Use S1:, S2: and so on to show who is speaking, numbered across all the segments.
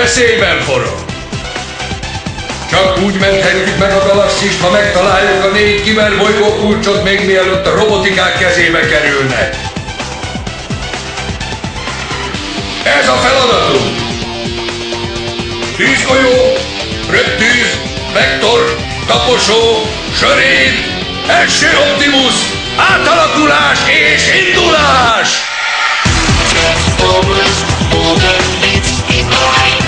S1: veszélyben forog. Csak úgy menthetjük meg a galaxist, ha megtaláljuk a 4 kiberbolygó kulcsot, még mielőtt a robotikák kezébe kerülnek. Ez a feladatunk! Tűzgolyó, röptűz, vektor, taposó, sörény, első Optimus, átalakulás és indulás!
S2: Transformers, order needs in line.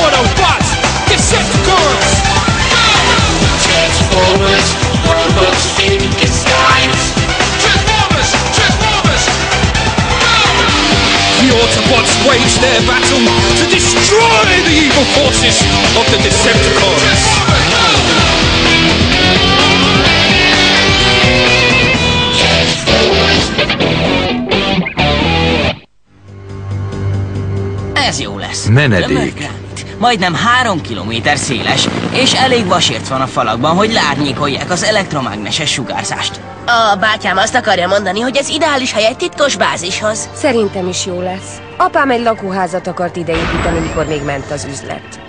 S3: Autobots, Decepticons!
S2: Transformers, robots in disguise.
S3: Transformers! Transformers! The Autobots wage their battle to destroy the evil forces of the Decepticons!
S4: Ez jó lesz.
S5: Menedék.
S4: Tömött gránit, majdnem 3 kilométer széles, és elég vasérc van a falakban, hogy lárnyékolják az elektromágneses sugárzást.
S6: A bátyám azt akarja mondani, hogy ez ideális hely egy titkos bázishoz.
S7: Szerintem is jó lesz. Apám egy lakóházat akart ideépíteni, mikor még ment az üzlet.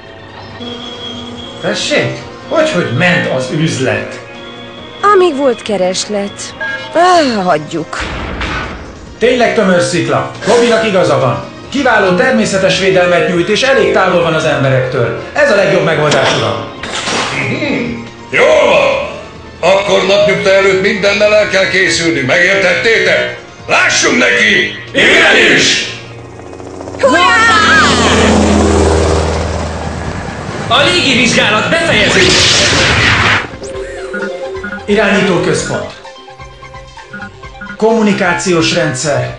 S8: Tessék? Hogy ment az üzlet?
S7: Amíg volt kereslet. Hagyjuk.
S8: Tényleg tömörszikla. Kobinak igaza van. Kiváló természetes védelmet nyújt, és elég távol van az emberektől. Ez a legjobb megoldás, uram.
S1: Jól van! Akkor napnyugta előtt mindennel el kell készülni, megértettétek? Lássunk neki! Igenis!
S9: A légivizsgálat befejeződik!
S8: Irányító központ. Kommunikációs rendszer.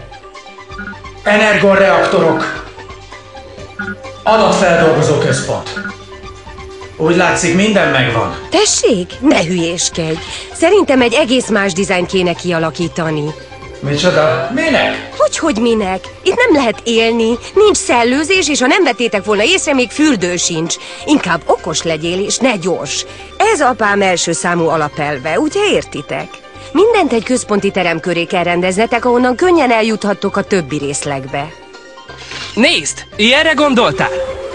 S8: Energonreaktorok. Adatfeldolgozó központ. Úgy látszik, minden megvan.
S7: Tessék, ne hülyéskedj. Szerintem egy egész más dizájn kéne kialakítani.
S8: Micsoda? Minek?
S7: Hogy minek? Itt nem lehet élni, nincs szellőzés, és ha nem vettétek volna észre, még fürdő sincs. Inkább okos legyél, és ne gyors. Ez apám első számú alapelve, ugye értitek? Mindent egy központi terem köré kell rendeznetek, ahonnan könnyen eljuthattok a többi részlegbe.
S9: Nézd! Ilyenre gondoltál?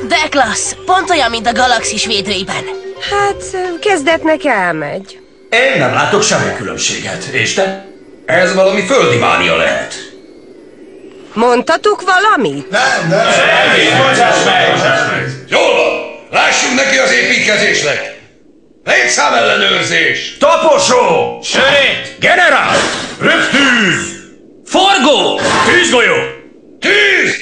S6: De klassz, pont olyan, mint a galaxis védőiben.
S7: Hát, kezdetnek elmegy.
S10: Én nem látok semmi különbséget. És te?
S1: Ez valami földi mánia lehet.
S7: Mondtatok valamit?
S10: Nem.
S1: Bocsáss meg! Jól van! Lássunk neki az építkezésnek! Létszámellenőrzés!
S10: Taposó!
S9: Sörét!
S10: Generál! Röptűz!
S9: Forgó!
S10: Tűzgolyó!
S1: Tűz!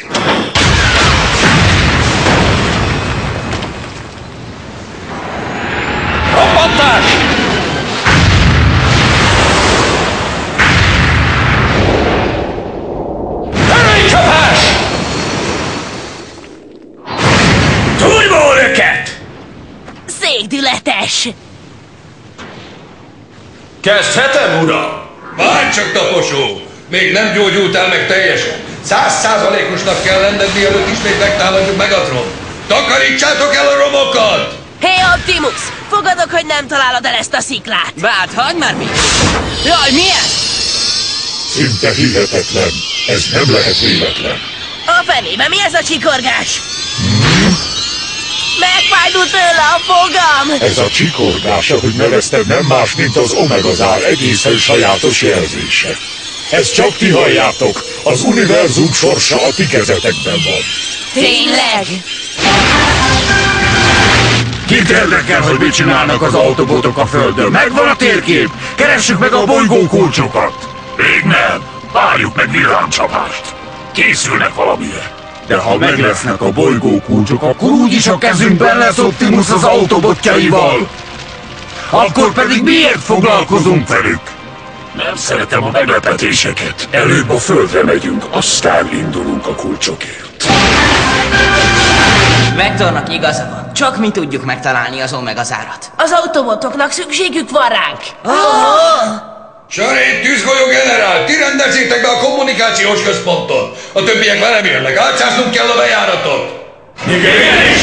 S9: Robbantás!
S10: Erőcsapás! Turbólöket!
S6: Székdületes!
S10: Kezdhetem, uram?
S1: Várj csak, taposó! Még nem gyógyultál meg teljesen. 100%-osnak kell lenned, mielőtt ismét megtámadjuk Megatron. Takarítsátok el a romokat!
S6: Hé, Optimus! Fogadok, hogy nem találod el ezt a sziklát!
S4: Bát, hagyd már mi! Jaj, mi ez?
S11: Szinte hihetetlen. Ez nem lehet véletlen.
S6: A fenébe mi ez a csikorgás? Megfájdult tőle a fogam!
S11: Ez a csikorgás, ahogy nevezted, nem más, mint az Omegazár egészen sajátos jelzése. Ezt csak ti halljátok. Az univerzum sorsa a ti kezetekben van.
S6: Tényleg?
S10: Kit érdekel, hogy mit csinálnak az autobotok a Földön? Megvan a térkép! Keressük meg a bolygó kulcsokat! Még nem! Várjuk meg villámcsapást! Készülnek valamire! De ha meg lesznek a bolygó kulcsok, akkor úgyis a kezünkben lesz Optimus az autobotjaival! Akkor pedig miért foglalkozunk velük? Nem szeretem a meglepetéseket. Előbb a Földre megyünk, aztán indulunk a kulcsokért.
S4: Vektornak igaza van. Csak mi tudjuk megtalálni az Omegazárat.
S6: Az autobotoknak szükségük van ránk!
S1: Sörény, tűzgolyó generál, ti rendezzétek be a kommunikációs központot. A többiek velem jönnek, álcáznunk kell a bejáratot.
S10: Igenis!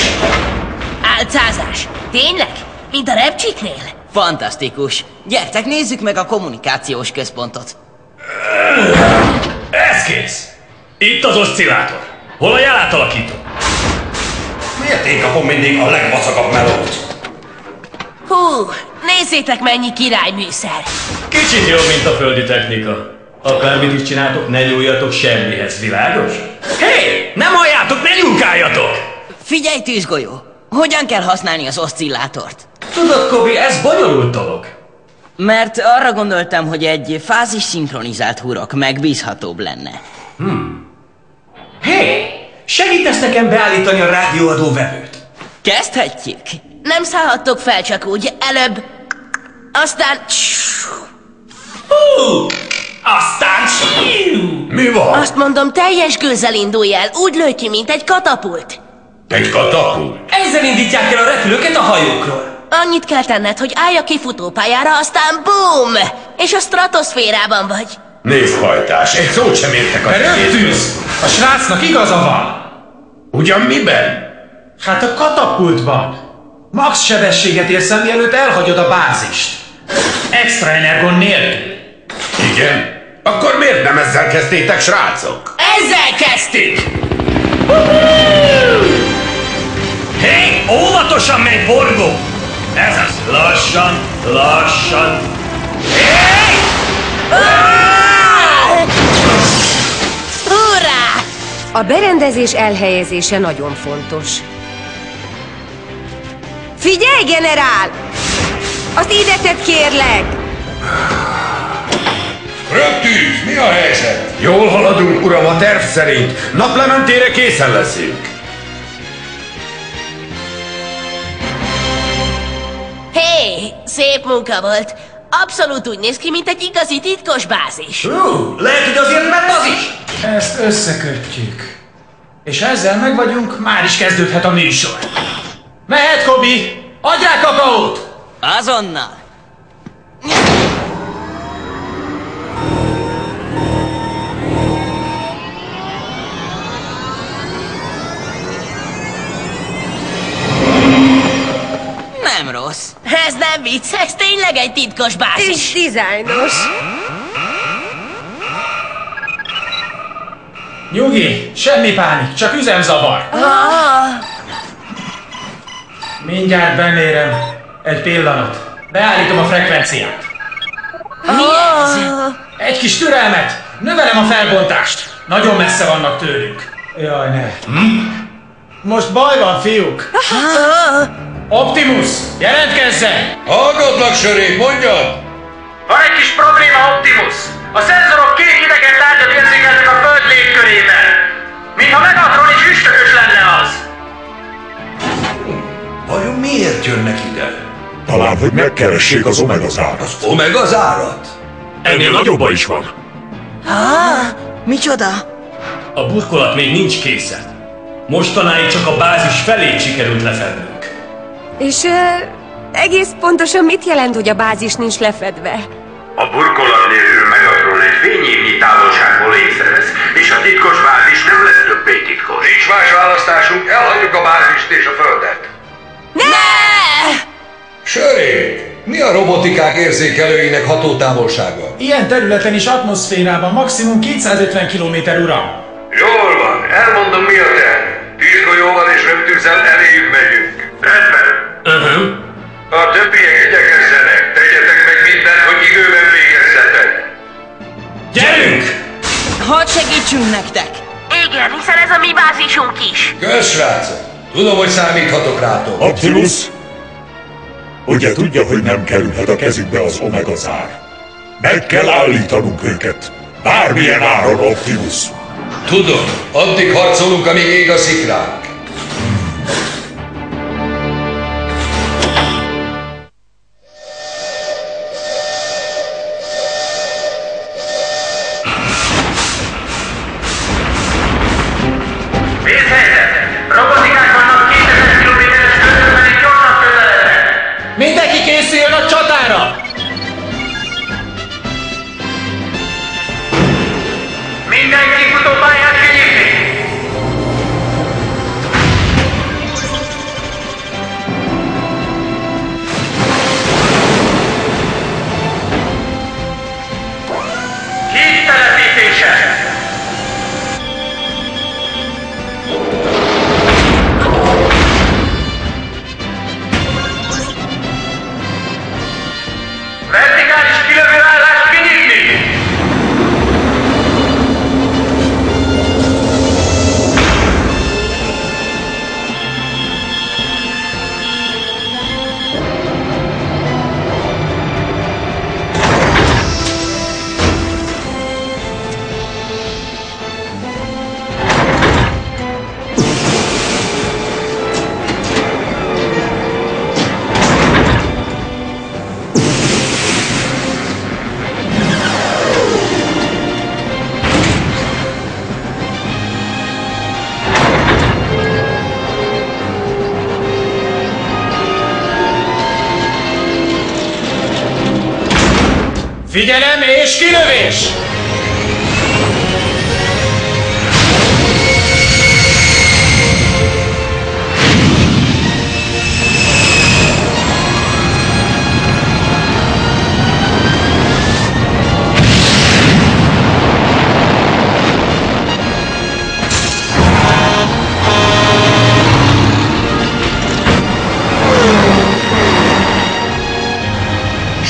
S6: Álcázás? Tényleg? Mint a repcsiknél?
S4: Fantasztikus. Gyertek, nézzük meg a kommunikációs központot.
S9: Ez kész! Itt az oszcillátor. Hol a jelátalakító?
S8: Mi
S5: Miért én kapom mindig a legvacakabb melót?
S6: Hú, nézzétek mennyi királyműszer.
S12: Kicsit jobb, mint a földi technika. Akármit is csináltok, ne nyúljatok semmihez, világos? Hé! Nem halljátok, ne nyúlkáljatok!
S4: Figyelj, tűzgolyó! Hogyan kell használni az oszcillátort?
S12: Tudod, Kobi, ez bonyolult dolog.
S4: Mert arra gondoltam, hogy egy fázis szinkronizált hurok megbízhatóbb lenne.
S12: Hé! Segítesz nekem beállítani a rádióadó vevőt?
S4: Kezdhetjük.
S6: Nem szállhattok fel csak úgy, előbb... Aztán...
S12: Aztán...
S5: Mi van?
S6: Azt mondom, teljes gőzzel indulj el, úgy lőj ki, mint egy katapult.
S5: Egy katapult?
S9: Ezzel indítják el a repülőket a hajókról.
S6: Annyit kell tenned, hogy állj a kifutópályára, aztán BOOM! És a stratoszférában vagy.
S5: Névhajtás, egy szót sem értek a
S8: Röptűz! A srácnak igaza van!
S5: Ugyan miben?
S8: Hát a katapultban. Max sebességet érsz el, mielőtt elhagyod a bázist. Extra energon nélkül.
S5: Igen? Akkor miért nem ezzel kezdtétek, srácok?
S6: Ezzel kezdtük!
S12: Hé! Óvatosan megy, forgó! Ez az, lassan, lassan. Hé!
S6: Hurrá!
S7: A berendezés elhelyezése nagyon fontos. Figyelj, generál! Azt ide tedd, kérlek!
S1: Röptűz, mi a helyzet?
S5: Jól haladunk, uram, a terv szerint. Naplementére készen leszünk.
S6: Hé, szép munka volt. Abszolút úgy néz ki, mint egy igazi titkos bázis.
S12: Lehet, hogy azért ment az is.
S8: Ezt összekötjük. És ezzel meg vagyunk, már is kezdődhet a műsor. Mehet, Kobi! Adj rá kakaót!
S4: Azonnal! Nem rossz.
S6: Ez nem vicc, ez tényleg egy titkos bázis.
S7: És dizájnos.
S8: Nyugi, semmi pánik, csak üzemzavar. Mindjárt bemérem. Egy pillanat. Beállítom a frekvenciát.
S6: Mi ez?
S8: Egy kis türelmet. Növelem a felbontást. Nagyon messze vannak tőlünk. Jaj, ne. Most baj van, fiúk. Optimus, jelentkezzen!
S1: Hallgatlak, sörék, mondjad!
S8: Van egy kis probléma, Optimus. A szenzorok kék idegen tárgyat érzékelnek a Föld légkörében. Mintha Megatron is üstökös lenne az.
S5: Vajon miért jönnek ide?
S11: Talán, hogy megkeressék az Omegazárat.
S5: Az Omegazárat?
S10: Ennél nagyobba is van.
S4: Micsoda?
S12: A burkolat még nincs készen. Mostanáig csak a bázis felét sikerült lefednünk.
S7: És egész pontosan mit jelent, hogy a bázis nincs lefedve?
S13: A burkolat nélkül Megatron egy fényévnyi távolságból észrevesz, és a titkos bázis nem lesz többé titkos.
S1: Nincs más választásunk, elhagyjuk a bázist és a földet.
S6: Ne!
S1: Sörék, mi a robotikák érzékelőinek hatótávolsága?
S8: Ilyen területen is atmoszférában maximum 250 km uram.
S1: Jól van, elmondom mi a terv. Tűzgolyóval és röptűzzel eléjük megyünk. Rendben. A többiek igyekezzenek, tegyetek meg mindent, hogy időben végezzetek.
S12: Gyerünk!
S4: Hadd segítsünk nektek!
S6: Igen, hiszen ez a mi bázisunk is.
S1: Kösz, srácok! Tudom, hogy számíthatok rátok.
S11: Optimus? Ugye tudja, hogy nem kerülhet a kezükbe az Omegazár. Meg kell állítanunk őket. Bármilyen áron, Optimus.
S1: Tudom, addig harcolunk, amíg ég a szikránk.
S8: Mindenki készüljön a csatára!
S13: Mindenki futópályát kinyitni! Kitelepítése!
S8: Figyelem és kilövés!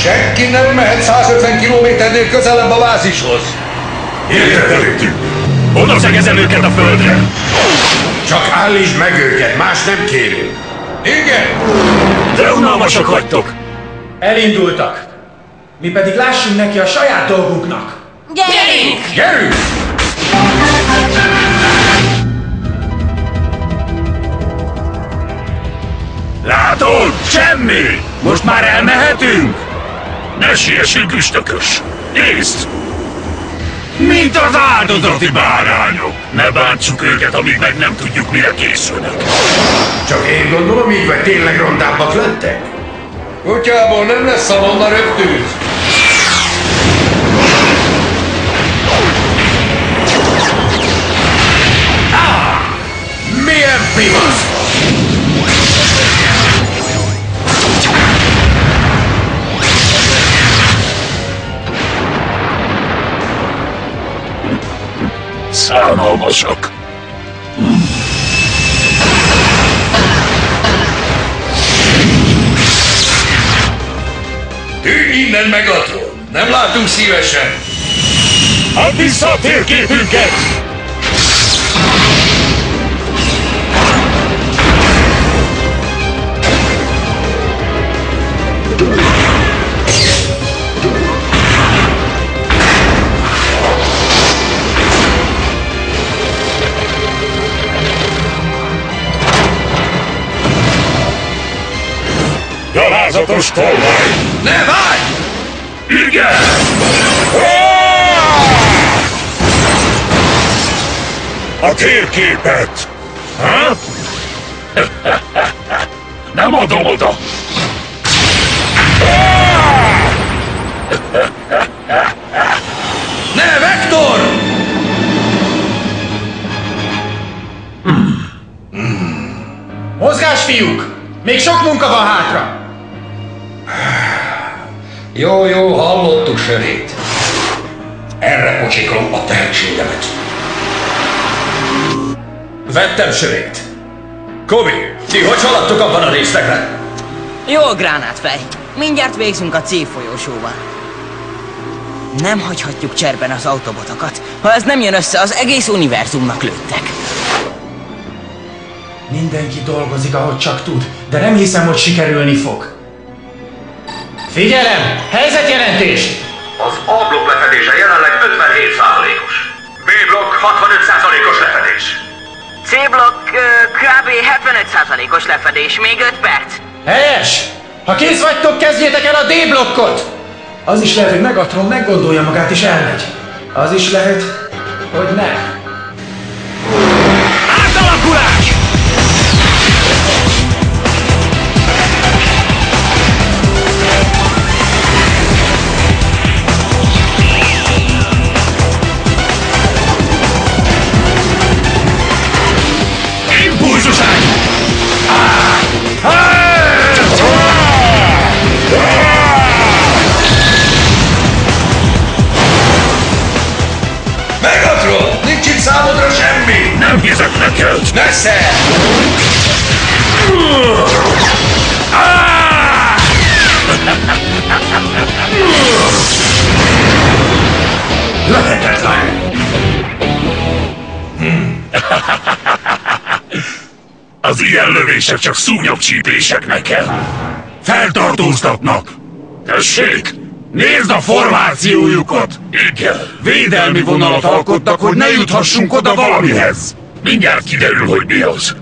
S5: Senki nem mehet 150 kilométernél közelebb a bázishoz.
S10: Értetelítünk! Oda szegezem őket a földre!
S5: Csak állítsd meg őket, más nem kérünk.
S8: Igen!
S10: De unalmasak vagytok!
S8: Elindultak. Mi pedig lássunk neki a saját dolgunknak.
S6: Gyerünk!
S5: Gyerünk!
S10: Látod? Semmi! Most már elmehetünk? Ne siessünk, üstökös! Nézd! Mint az áldozati bárányok! Ne bántsuk őket, amíg meg nem tudjuk, mire készülnek.
S5: Csak én gondolom, így vagy tényleg rondábbak lettek? Kutyából nem lesz szalonna röptűz. Milyen pivasz!
S10: Szánalmasak.
S5: Tűnj innen, Megatron! Nem látunk szívesen!
S10: Add vissza a térképünket!
S11: Gyalázatos tolvaj!
S5: Ne várj!
S10: Igen!
S11: A térképet!
S10: Ha? Nem adom oda!
S5: Ne, Vektor!
S8: Mozgás, fiúk! Még sok munka van hátra!
S5: Jó, hallottuk, Sörét. Erre pocsiklom a tehetségemet.
S12: Vettem Sörét. Kobi, ti hogy haladtok abban a részlegben?
S4: Jó, gránátfej. Mindjárt végzünk a C folyósóval. Nem hagyhatjuk cserben az autobotokat. Ha ez nem jön össze, az egész univerzumnak lőttek.
S8: Mindenki dolgozik, ahogy csak tud, de nem hiszem, hogy sikerülni fog. Figyelem! Helyzetjelentés!
S13: Az A-blokk lefedése jelenleg 57%-os. B-blokk 65%-os lefedés.
S4: C-blokk kb. 75%-os lefedés. Még 5 perc.
S8: Helyes! Ha kész vagytok, kezdjétek el a D-blokkot! Az is lehet, hogy Megatron meggondolja magát és elmegy. Az is lehet, hogy nem.
S10: Átalakulás! Impulzuság!
S5: Megatron! Nincs itt számodra semmi!
S10: Nem hiszek neked!
S5: Nesze!
S10: Lehetetlen! Az ilyen lövések csak szúnyogcsípések nekem. Feltartóztatnak. Tessék, nézd a formációjukat! Igen, védelmi vonalat alkottak, hogy ne juthassunk oda valamihez. Mindjárt kiderül, hogy mi az.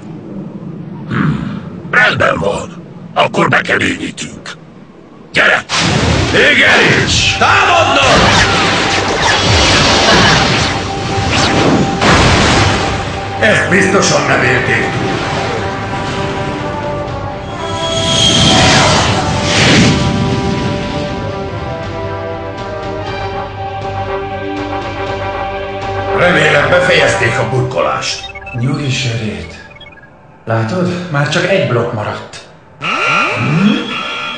S10: Rendben van. Akkor bekeményítünk. Gyere!
S5: Igenis! Támadnak! Ezt biztosan nem élték túl. már befejezték a burkolást.
S8: Nyugi sörét. Látod? Már csak egy blokk maradt.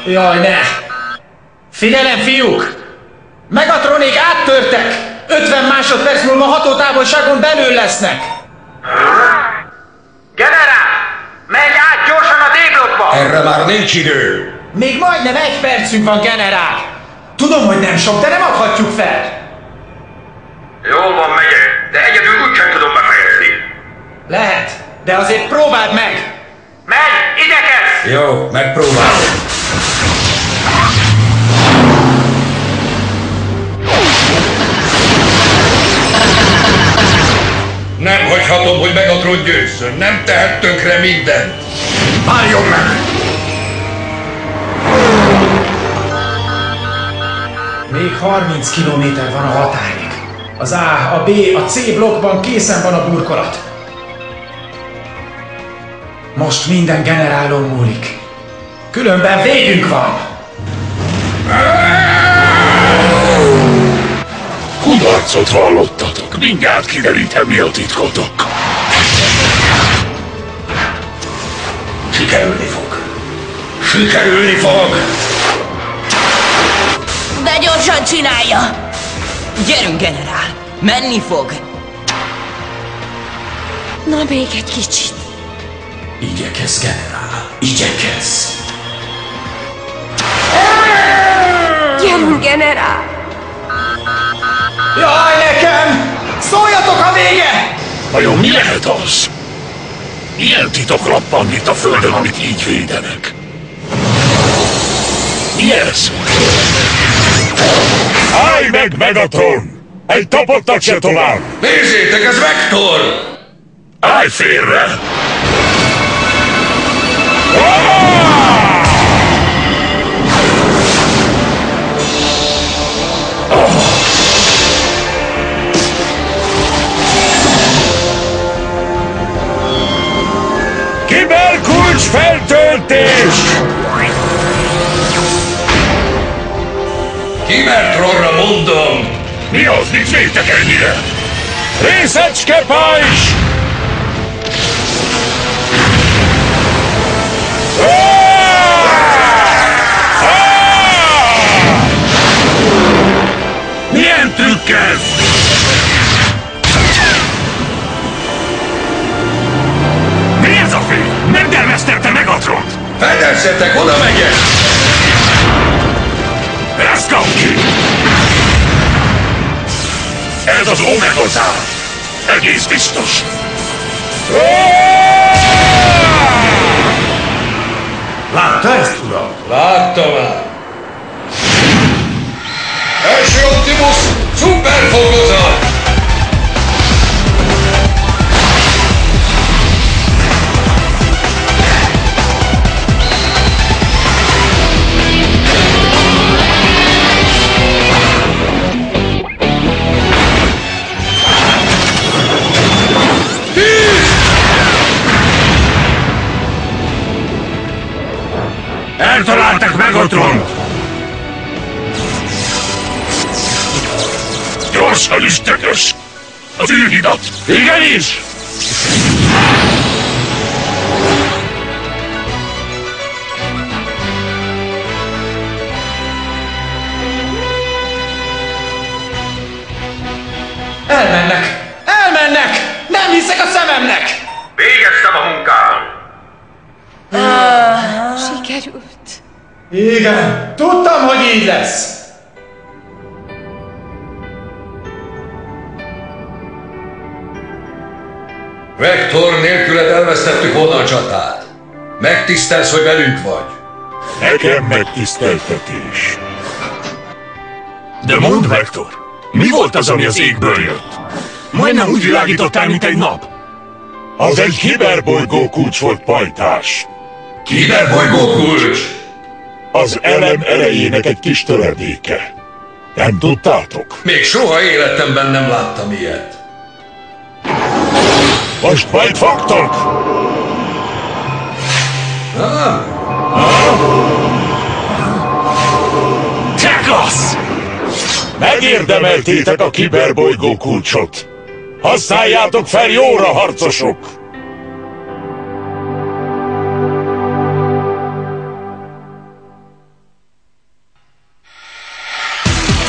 S8: Jaj, ne! Figyelem, fiúk! Megatrónék áttörtek! 50 másodperc múlva hatótávolságon belül lesznek!
S13: Generál! Menj át gyorsan a D-blokkba!
S5: Erre már nincs idő!
S8: Még majdnem 1 percünk van, generál! Tudom, hogy nem sok, de nem adhatjuk fel!
S13: Jól van, megyek, de egyedül úgysem tudom befejezni.
S8: Lehet, de azért próbáld meg!
S13: Menj, igyekezz!
S5: Jó, megpróbálom. Nem hagyhatom, hogy Megatron győzzön. Nem tehet tönkre mindent. Álljon meg!
S8: Még 30 kilométer van a határig. Az A, a B, a C blokkban készen van a burkolat. Most minden generálon múlik. Különben végünk van!
S10: Kudarcot vallottatok. Mindjárt kiderítem, mi a titkotok.
S5: Sikerülni fog. Sikerülni fog!
S6: De gyorsan csinálja!
S4: Gyerünk, generál! Menni fog!
S7: Na, még egy kicsit.
S8: Igyekezz, generál! Igyekezz!
S7: Gyerünk, generál!
S8: Jaj, nekem! Szóljatok, a vége!
S10: Vajon mi lehet az? Milyen titok lappan itt a földön, amit így védenek? Mi ez? Állj meg, Megatron! Egy tapottat se tovább!
S5: Nézzétek, ez Vektor!
S10: Állj félre!
S11: Kiberkulcs feltöltés!
S5: Kibertronra mondom!
S10: Mi az, mit védtek ennyire?
S11: Részecske pajzs!
S10: Milyen trükk ez? Mi ez a fény? Megdermesztette Megatront!
S5: Fedezzetek, oda megyek!
S10: Ezt kap ki! Ez az Omegazár! Egész biztos!
S5: Látta ezt, uram? Láttam már! Első Optimus, szuperfokozat!
S10: Eltaláltak Megatront! Gyorsan is tökös! Az űrhidat! Igenis!
S8: Elmennek! Elmennek! Nem hiszek a szememnek!
S13: Végeztem a munkám!
S7: Sikerült.
S8: Igen, tudtam, hogy így lesz!
S5: Vektor, nélküled elvesztettük volna a csatát. Megtisztelsz, hogy velünk vagy.
S11: Nekem megtiszteltetés.
S10: De mondd, Vektor, mi volt az, ami az égből jött? Majdnem úgy világítottál, mint egy nap.
S11: Az egy kiberbolygó kulcs volt, pajtás.
S5: Kiberbolygó kulcs?
S11: Az elem erejének egy kis töredéke. Nem tudtátok?
S5: Még soha életemben nem láttam ilyet.
S11: Most majd fogtok!
S10: Teklasz!
S11: Megérdemeltétek a kiberbolygó kulcsot. Használjátok fel jóra, harcosok!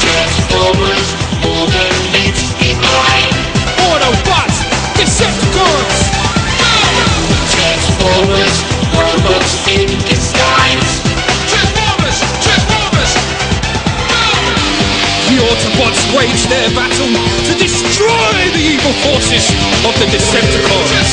S2: Transformers, Autobots in line.
S3: Autobots! Decepticons!
S2: Transformers, robots in disguise.
S3: Transformers! Transformers! The Autobots wage their battle to destroy the evil forces of the Decepticons!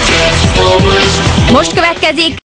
S2: Transformers.
S7: Most következik